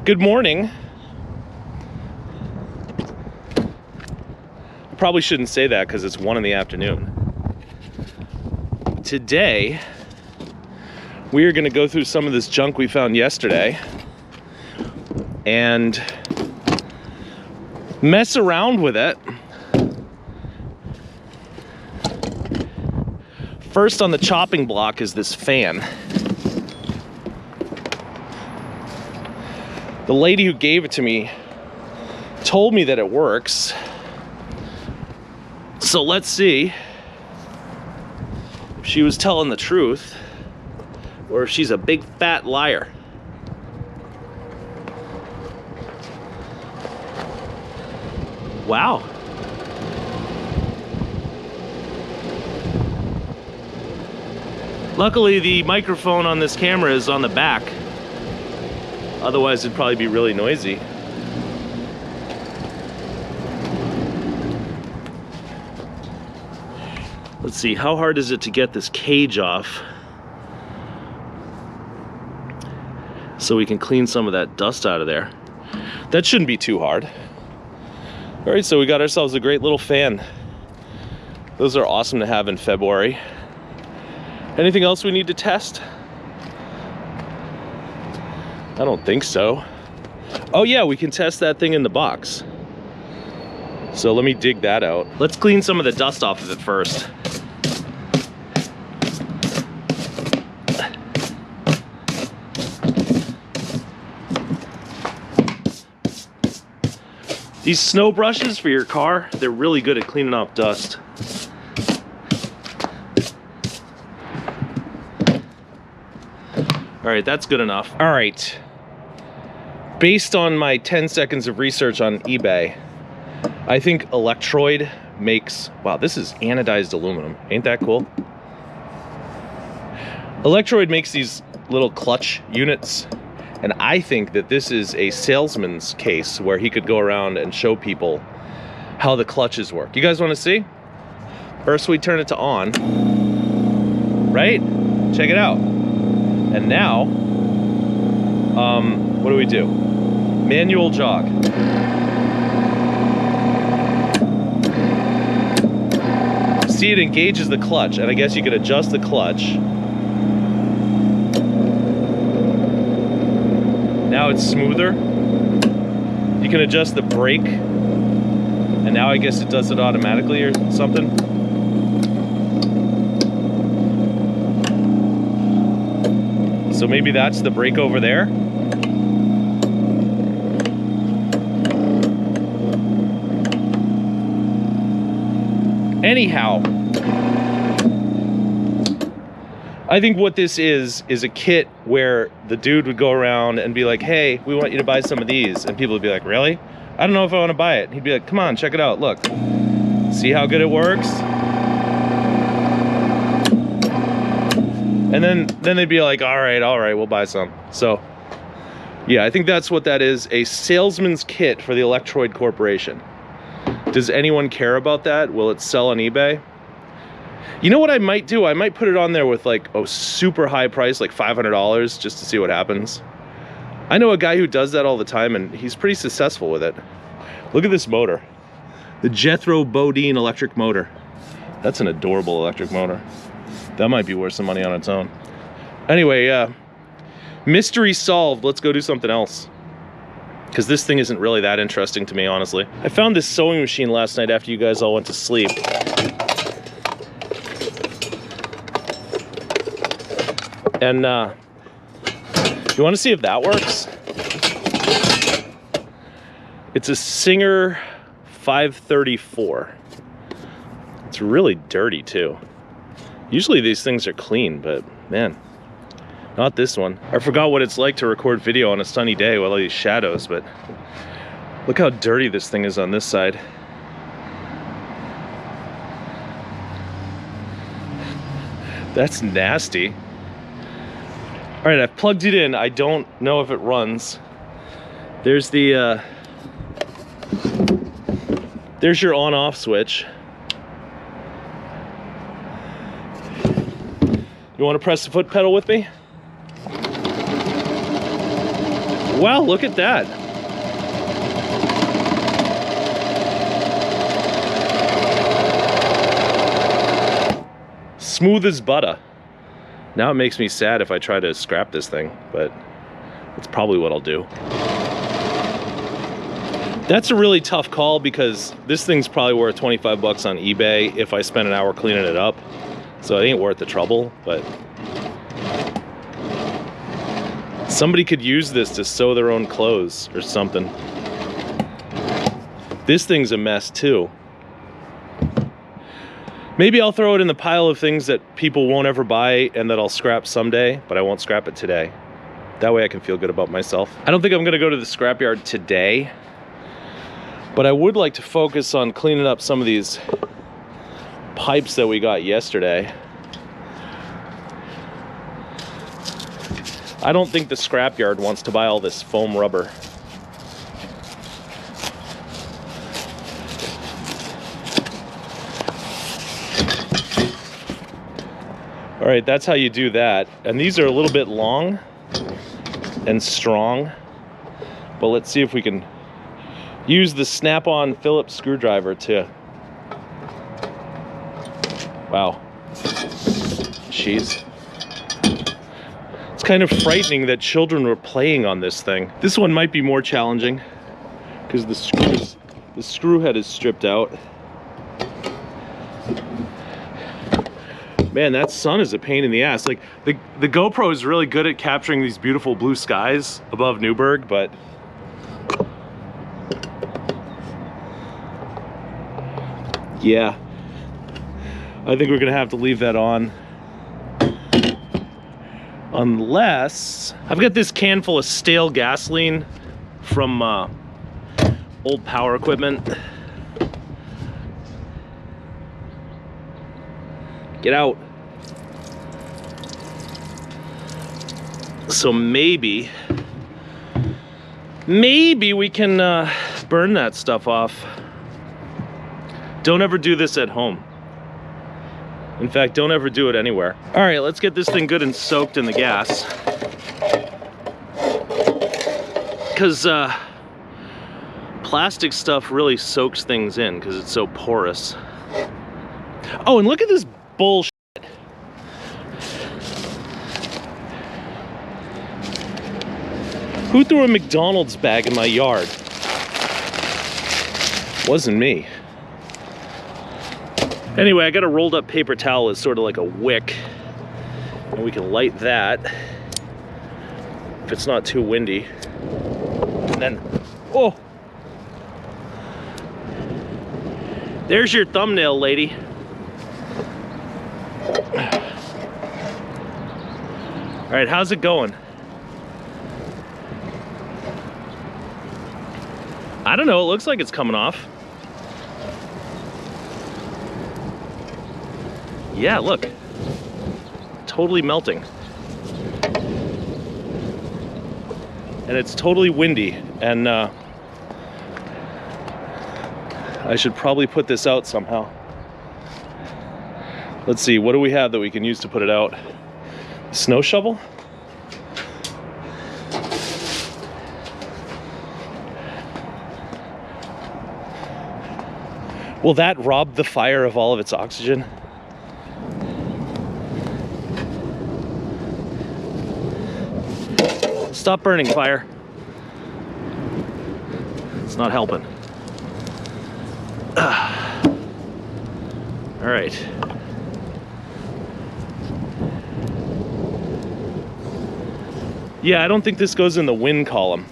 Good morning. I probably shouldn't say that because it's 1 in the afternoon. Today, we are going to go through some of this junk we found yesterday and mess around with it. First on the chopping block is this fan. The lady who gave it to me told me that it works. So let's see if she was telling the truth or if she's a big fat liar. Wow. Luckily, the microphone on this camera is on the back. Otherwise, it'd probably be really noisy. Let's see, how hard is it to get this cage off so we can clean some of that dust out of there? That shouldn't be too hard. All right, so we got ourselves a great little fan. Those are awesome to have in February. Anything else we need to test? I don't think so. Oh yeah, we can test that thing in the box. So let me dig that out. Let's clean some of the dust off of it first. These snow brushes for your car, they're really good at cleaning off dust. All right, that's good enough. All right. Based on my 10 seconds of research on eBay, I think Electroid makes, wow, this is anodized aluminum. Ain't that cool? Electroid makes these little clutch units, and I think that this is a salesman's case where he could go around and show people how the clutches work. You guys want to see? First we turn it to on, right? Check it out. And now, what do we do? Manual jog. See, it engages the clutch, and I guess you could adjust the clutch. Now it's smoother. You can adjust the brake, and now I guess it does it automatically or something. So maybe that's the brake over there. Anyhow, I think what this is a kit where the dude would go around and be like, hey, we want you to buy some of these. And people would be like, really? I don't know if I want to buy it. And he'd be like, come on, check it out. Look, see how good it works? And then they'd be like, all right, we'll buy some. So yeah, I think that's what that is, a salesman's kit for the Electroid Corporation. Does anyone care about that? Will it sell on eBay? You know what I might do? I might put it on there with like a super high price, like $500, just to see what happens. I know a guy who does that all the time, and he's pretty successful with it. Look at this motor. The Jethro Bodine electric motor. That's an adorable electric motor. That might be worth some money on its own. Anyway, mystery solved. Let's go do something else, because this thing isn't really that interesting to me, honestly. I found this sewing machine last night after you guys all went to sleep. And you want to see if that works? It's a Singer 534. It's really dirty too. Usually these things are clean, but man, not this one. I forgot what it's like to record video on a sunny day with all these shadows, but look how dirty this thing is on this side. That's nasty. All right, I've plugged it in. I don't know if it runs. There's the, there's your on-off switch. You want to press the foot pedal with me? Wow, look at that. Smooth as butter. Now it makes me sad if I try to scrap this thing, but that's probably what I'll do. That's a really tough call because this thing's probably worth 25 bucks on eBay if I spend an hour cleaning it up. So it ain't worth the trouble, but somebody could use this to sew their own clothes or something. This thing's a mess too. Maybe I'll throw it in the pile of things that people won't ever buy and that I'll scrap someday, but I won't scrap it today. That way I can feel good about myself. I don't think I'm gonna go to the scrapyard today, but I would like to focus on cleaning up some of these pipes that we got yesterday. I don't think the scrapyard wants to buy all this foam rubber. All right, that's how you do that. And these are a little bit long and strong, but let's see if we can use the snap-on Phillips screwdriver to, wow, jeez. It's kind of frightening that children were playing on this thing. This one might be more challenging because the screw head is stripped out. Man, that sun is a pain in the ass. Like, the GoPro is really good at capturing these beautiful blue skies above Newburgh, but yeah, I think we're gonna have to leave that on. Unless, I've got this can full of stale gasoline from old power equipment. Get out. So maybe we can burn that stuff off. Don't ever do this at home. In fact, don't ever do it anywhere. All right, let's get this thing good and soaked in the gas. Because plastic stuff really soaks things in because it's so porous. Oh, and look at this bullshit. Who threw a McDonald's bag in my yard? Wasn't me. Anyway, I got a rolled up paper towel as sort of like a wick, and we can light that if it's not too windy. And then, oh, there's your thumbnail, lady. All right, how's it going? I don't know, it looks like it's coming off. Yeah, look, totally melting. And it's totally windy, and I should probably put this out somehow. Let's see, what do we have that we can use to put it out? Snow shovel? Will that rob the fire of all of its oxygen? Stop burning, fire. It's not helping. All right. Yeah, I don't think this goes in the win column.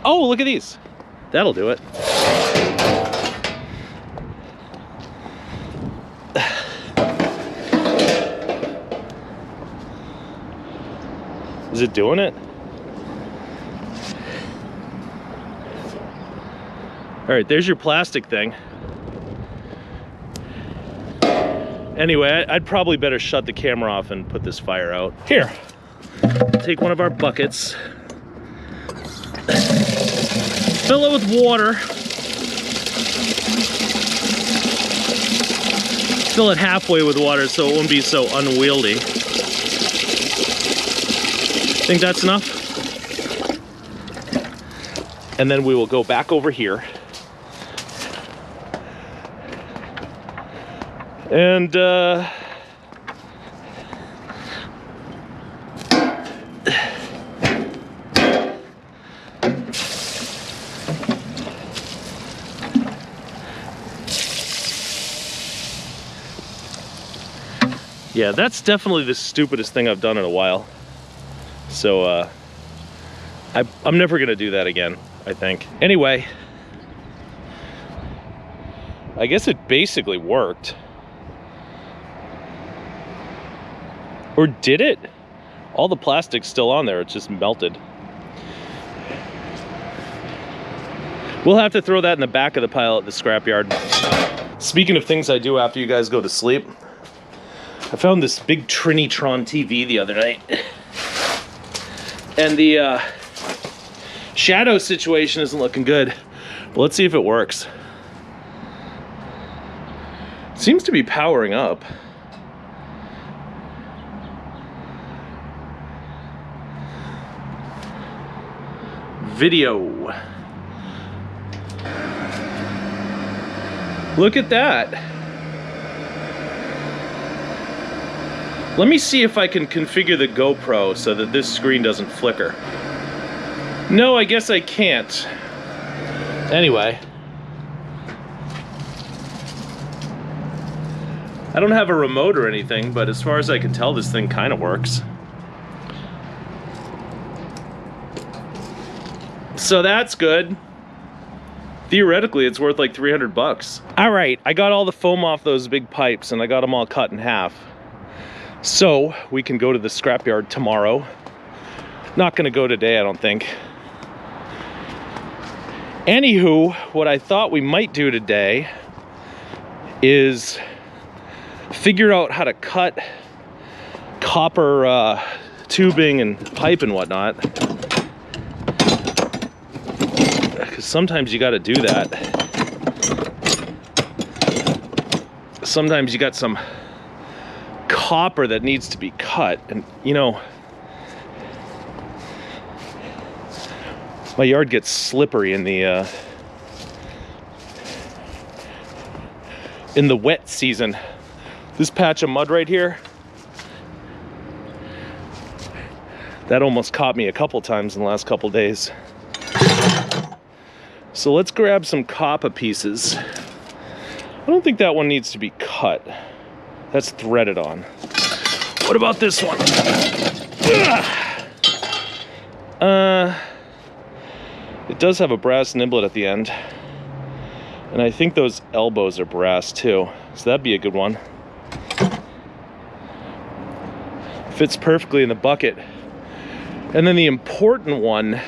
Oh, look at these. That'll do it. Is it doing it? All right, there's your plastic thing. Anyway, I'd probably better shut the camera off and put this fire out. Here, take one of our buckets, fill it with water, fill it halfway with water so it won't be so unwieldy. Think that's enough? And then we will go back over here. And yeah, that's definitely the stupidest thing I've done in a while. So I'm never gonna do that again, I think. Anyway, I guess it basically worked. Or did it? All the plastic's still on there, it's just melted. We'll have to throw that in the back of the pile at the scrapyard. Speaking of things I do after you guys go to sleep, I found this big Trinitron TV the other night. And the shadow situation isn't looking good. But let's see if it works. It seems to be powering up. Video. Look at that. Let me see if I can configure the GoPro so that this screen doesn't flicker. No, I guess I can't. Anyway. I don't have a remote or anything, but as far as I can tell, this thing kind of works. So that's good. Theoretically, it's worth like 300 bucks. All right, I got all the foam off those big pipes and I got them all cut in half. So we can go to the scrapyard tomorrow. Not gonna go today, I don't think. Anywho, what I thought we might do today is figure out how to cut copper tubing and pipe and whatnot. Because sometimes you gotta do that. Sometimes you got some copper that needs to be cut, and you know, my yard gets slippery in the wet season. This patch of mud right here, that almost caught me a couple times in the last couple days. So let's grab some copper pieces. I don't think that one needs to be cut. That's threaded on. What about this one? It does have a brass niblet at the end. And I think those elbows are brass too. So that'd be a good one. Fits perfectly in the bucket. And then the important one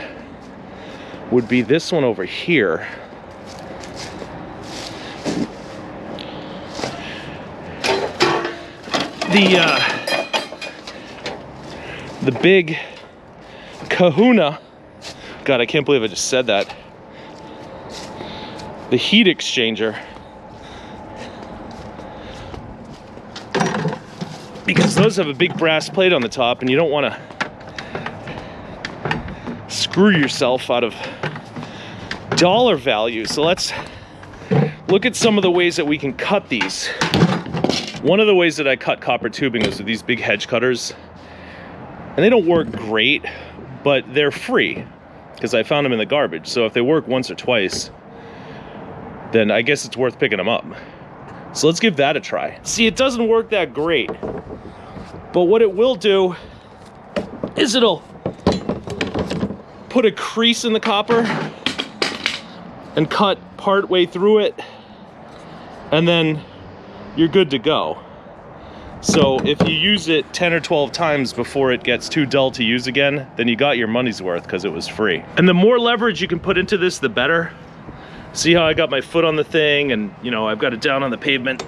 would be this one over here. The big kahuna, God, I can't believe I just said that. The heat exchanger. Because those have a big brass plate on the top and you don't want to screw yourself out of dollar value. So let's look at some of the ways that we can cut these. One of the ways that I cut copper tubing is with these big hedge cutters. And they don't work great, but they're free because I found them in the garbage. So if they work once or twice, then I guess it's worth picking them up. So let's give that a try. See, it doesn't work that great, but what it will do is it'll put a crease in the copper and cut part way through it, and then you're good to go. So if you use it 10 or 12 times before it gets too dull to use again, then you got your money's worth because it was free. And the more leverage you can put into this, the better. See how I got my foot on the thing and, you know, I've got it down on the pavement.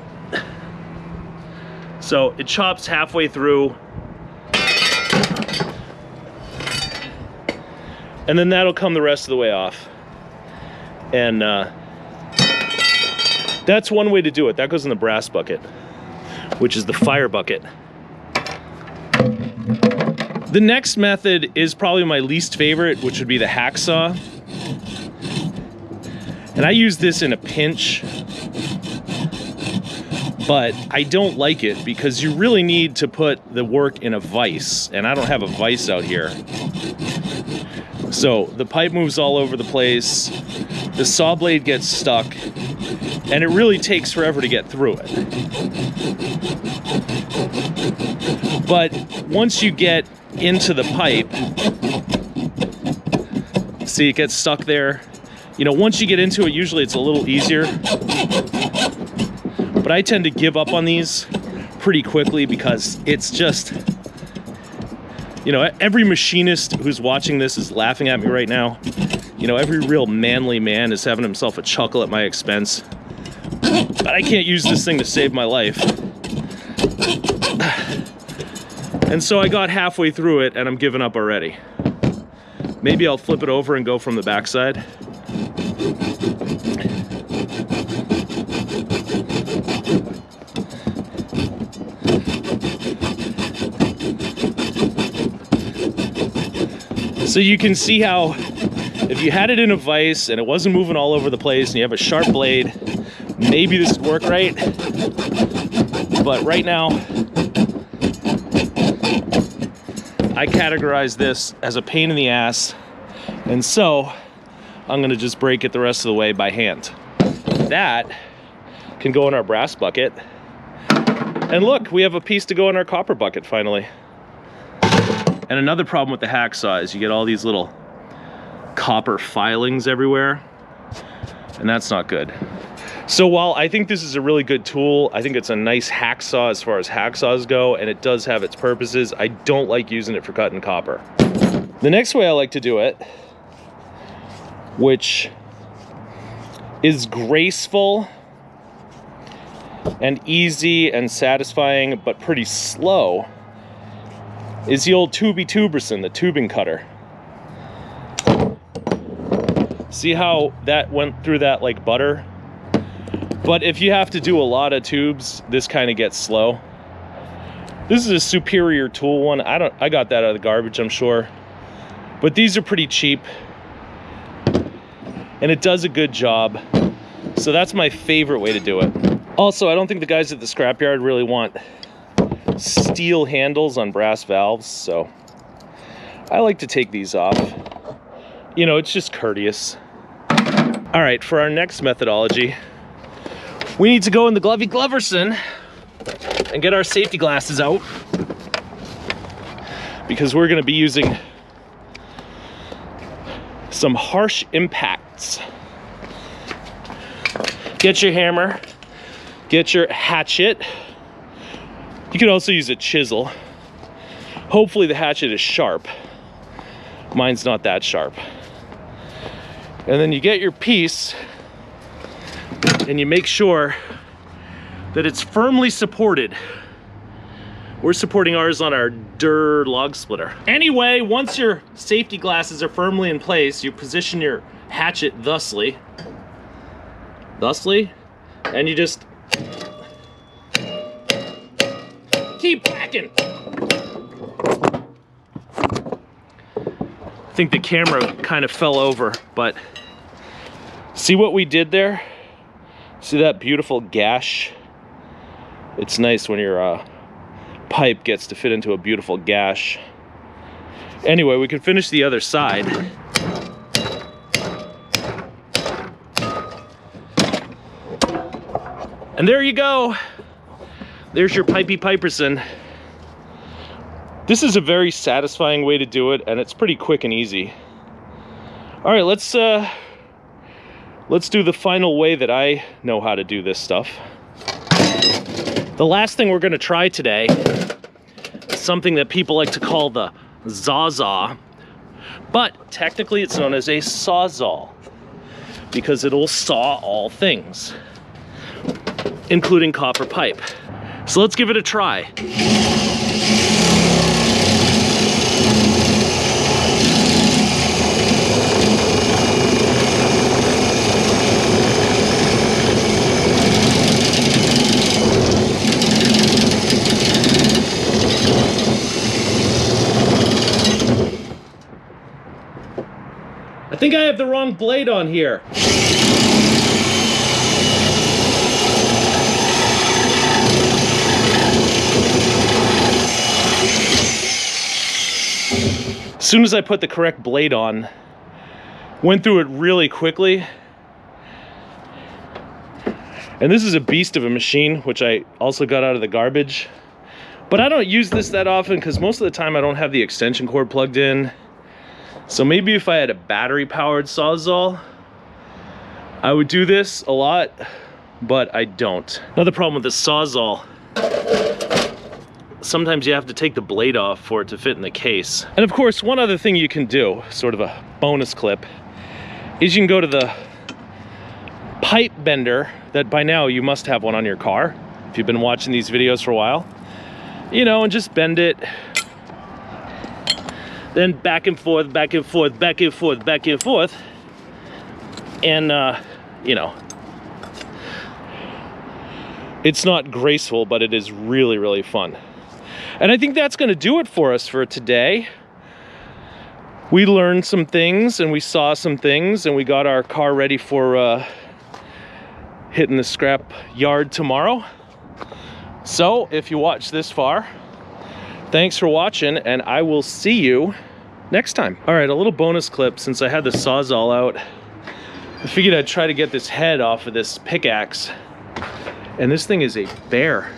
So it chops halfway through. And then that'll come the rest of the way off. And that's one way to do it. That goes in the brass bucket, which is the fire bucket. The next method is probably my least favorite, which would be the hacksaw. And I use this in a pinch, but I don't like it because you really need to put the work in a vise, and I don't have a vise out here. So the pipe moves all over the place, the saw blade gets stuck, and it really takes forever to get through it. But once you get into the pipe, see, it gets stuck there. You know, once you get into it, usually it's a little easier. But I tend to give up on these pretty quickly because it's just, you know, every machinist who's watching this is laughing at me right now. You know, every real manly man is having himself a chuckle at my expense. But I can't use this thing to save my life. And so I got halfway through it and I'm giving up already. Maybe I'll flip it over and go from the backside. So you can see how if you had it in a vise and it wasn't moving all over the place and you have a sharp blade, maybe this would work right. But right now, I categorize this as a pain in the ass, and so I'm gonna just break it the rest of the way by hand. That can go in our brass bucket. And look, we have a piece to go in our copper bucket finally. And another problem with the hacksaw is you get all these little copper filings everywhere, and that's not good. So while I think this is a really good tool, I think it's a nice hacksaw as far as hacksaws go, and it does have its purposes, I don't like using it for cutting copper. The next way I like to do it, which is graceful and easy and satisfying, but pretty slow, is the old Tubey Tuberson, the tubing cutter. See how that went through that like butter? But if you have to do a lot of tubes, this kind of gets slow. This is a Superior Tool one. I got that out of the garbage, I'm sure. But these are pretty cheap. And it does a good job. So that's my favorite way to do it. Also, I don't think the guys at the scrapyard really want steel handles on brass valves, so I like to take these off. You know, it's just courteous. All right, for our next methodology, we need to go in the Glovey Gloverson and get our safety glasses out, because we're going to be using some harsh impacts. Get your hammer, get your hatchet. You can also use a chisel. Hopefully the hatchet is sharp. Mine's not that sharp. And then you get your piece and you make sure that it's firmly supported. We're supporting ours on our Durr log splitter. Anyway, once your safety glasses are firmly in place, you position your hatchet thusly, and you just keep whacking. I think the camera kind of fell over, but see what we did there? See that beautiful gash? It's nice when your pipe gets to fit into a beautiful gash. Anyway, we can finish the other side. And there you go. There's your Pipey Piperson. This is a very satisfying way to do it, and it's pretty quick and easy. All right, let's do the final way that I know how to do this stuff. The last thing we're gonna try today is something that people like to call the Zawzaw, but technically it's known as a Sawzall because it'll saw all things, including copper pipe. So let's give it a try. think I have the wrong blade on here. As soon as I put the correct blade on, went through it really quickly. And this is a beast of a machine, which I also got out of the garbage. But I don't use this that often because most of the time I don't have the extension cord plugged in. So maybe if I had a battery powered Sawzall, I would do this a lot, but I don't. Another problem with this Sawzall, sometimes you have to take the blade off for it to fit in the case. And of course, one other thing you can do, sort of a bonus clip, is you can go to the pipe bender that by now you must have one on your car if you've been watching these videos for a while, you know, and just bend it, then back and forth, back and forth, back and forth, back and forth, and you know, it's not graceful, but it is really, really fun. And I think that's going to do it for us for today. We learned some things and we saw some things and we got our car ready for hitting the scrap yard tomorrow. So if you watched this far, thanks for watching, and I will see you next time. All right, a little bonus clip. Since I had the Sawzall out, I figured I'd try to get this head off of this pickaxe. And this thing is a bear.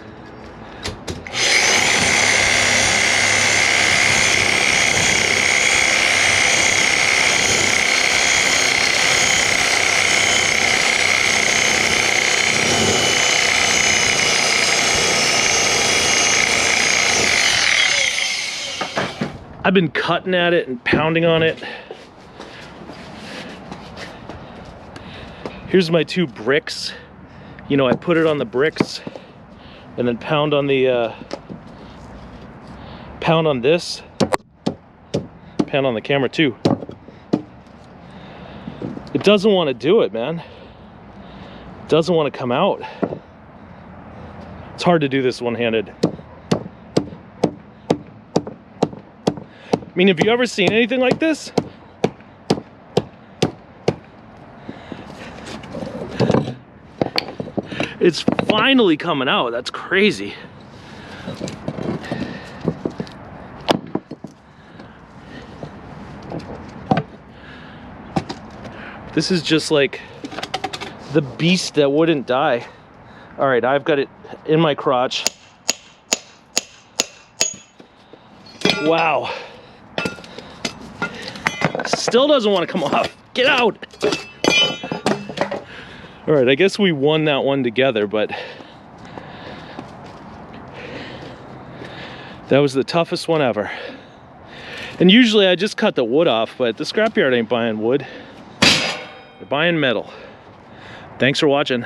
I've been cutting at it and pounding on it. Here's my 2 bricks. You know, I put it on the bricks and then pound on the pound on this, pound on the camera too. It doesn't want to do it, man. It doesn't want to come out. It's hard to do this one-handed. I mean, have you ever seen anything like this? It's finally coming out. That's crazy. This is just like the beast that wouldn't die. All right, I've got it in my crotch. Wow. Still doesn't want to come off. Get out. All right, I guess we won that one together, but that was the toughest one ever. And usually I just cut the wood off, but the scrapyard ain't buying wood. They're buying metal. Thanks for watching.